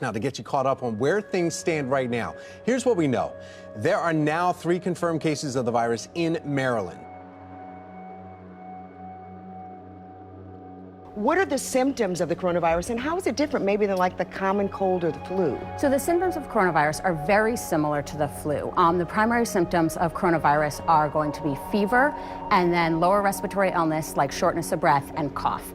Now, to get you caught up on where things stand right now, here's what we know. There are now 3 confirmed cases of the virus in Maryland. What are the symptoms of the coronavirus, and how is it different maybe than like the common cold or the flu? So the symptoms of coronavirus are very similar to the flu. The primary symptoms of coronavirus are going to be fever and then lower respiratory illness like shortness of breath and cough.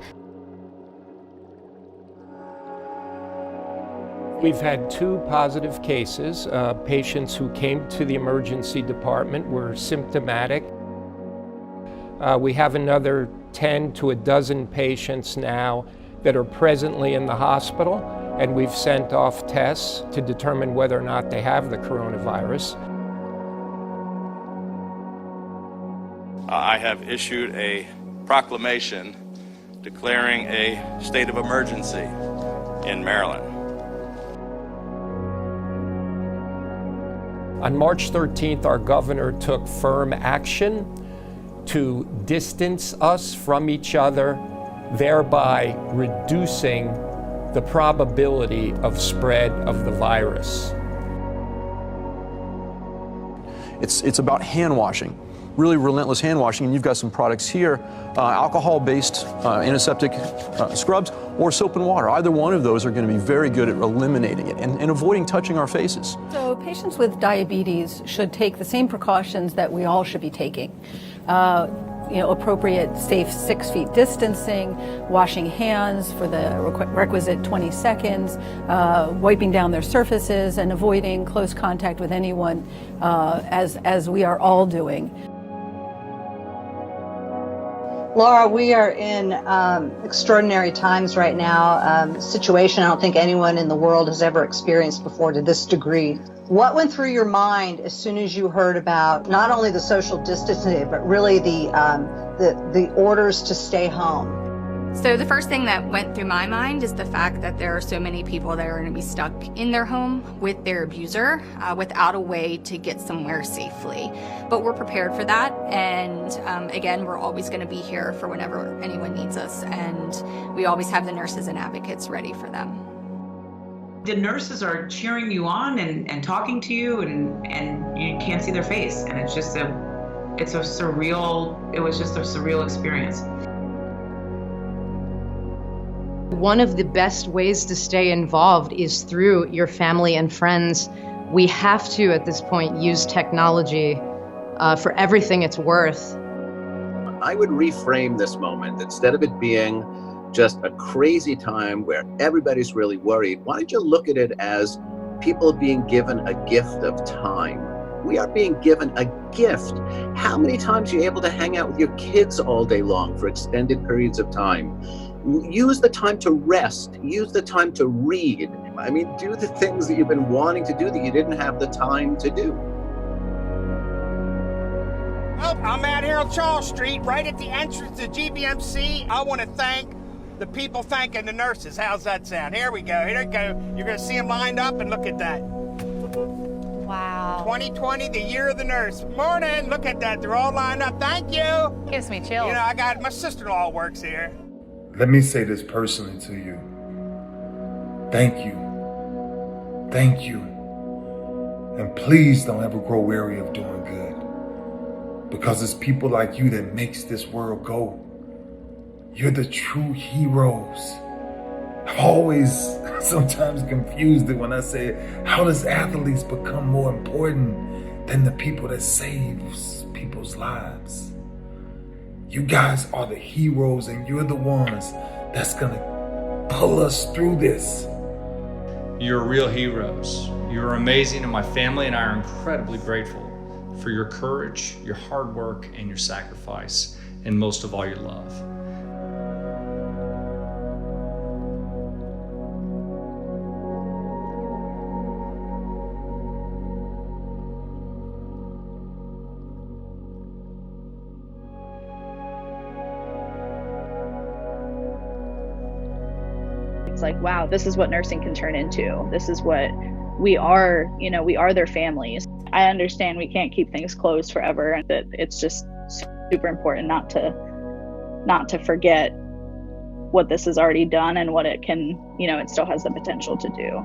We've had 2 positive cases. Patients who came to the emergency department were symptomatic. We have another 10 to a dozen patients now that are presently in the hospital, and we've sent off tests to determine whether or not they have the coronavirus. I have issued a proclamation declaring a state of emergency in Maryland. On March 13th, our governor took firm action to distance us from each other, thereby reducing the probability of spread of the virus. It's about hand washing, really relentless hand washing, and you've got some products here, alcohol-based antiseptic scrubs or soap and water. Either one of those are going to be very good at eliminating it and avoiding touching our faces. So patients with diabetes should take the same precautions that we all should be taking. Appropriate, safe 6 feet distancing, washing hands for the requisite 20 seconds, wiping down their surfaces, and avoiding close contact with anyone, as we are all doing. Laura, we are in extraordinary times right now, situation I don't think anyone in the world has ever experienced before to this degree. What went through your mind as soon as you heard about not only the social distancing, but really the orders to stay home? So the first thing that went through my mind is the fact that there are so many people that are going to be stuck in their home with their abuser without a way to get somewhere safely. But we're prepared for that, and again, we're always going to be here for whenever anyone needs us, and we always have the nurses and advocates ready for them. The nurses are cheering you on and talking to you, and you can't see their face, and it was just a surreal experience. One of the best ways to stay involved is through your family and friends. We have to, at this point, use technology for everything it's worth. I would reframe this moment. Instead of it being just a crazy time where everybody's really worried, why don't you look at it as people being given a gift of time? We are being given a gift. How many times are you able to hang out with your kids all day long for extended periods of time? Use the time to rest. Use the time to read. I mean, do the things that you've been wanting to do that you didn't have the time to do. Well, I'm out here on Charles Street, right at the entrance to GBMC. I want to thank the people thanking the nurses. How's that sound? Here we go. Here we go. You're going to see them lined up, and look at that. Wow. 2020, the year of the nurse. Morning. Look at that. They're all lined up. Thank you. Gives me chills. You know, I got my sister-in-law works here. Let me say this personally to you. Thank you. Thank you. And please don't ever grow weary of doing good. Because it's people like you that makes this world go. You're the true heroes. I'm always sometimes confused when I say, how does athletes become more important than the people that saves people's lives? You guys are the heroes, and you're the ones that's gonna pull us through this. You're real heroes. You're amazing, and my family and I are incredibly grateful for your courage, your hard work, and your sacrifice, and most of all, your love. It's like, wow, this is what nursing can turn into. This is what we are, we are their families. I understand we can't keep things closed forever, and that it's just super important not to forget what this has already done and what it can, it still has the potential to do.